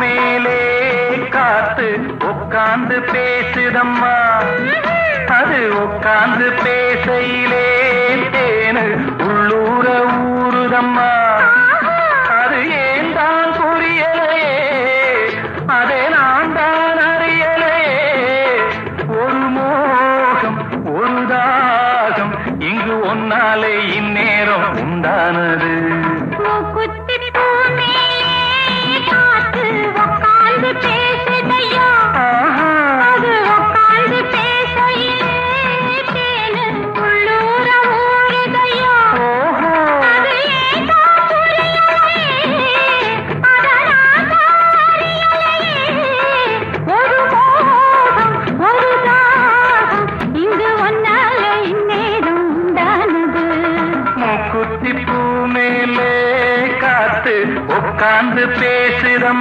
மேலே காத்து உட்கார்ந்து பேசுதம்மா. அது உட்கார்ந்து பேசையிலே தேனு உள்ளூர ஊறுதம்மா. அது ஏன் தான் புரியலையே, அதை நான் தான் அறியலையே. ஒரு மோகம் ஒரு தாகம் இங்கு ஒன்னாலே இந்நேரம் உண்டானது. குத்தி பூ மேலே காத்து உட்கார்ந்து பேசுதம்.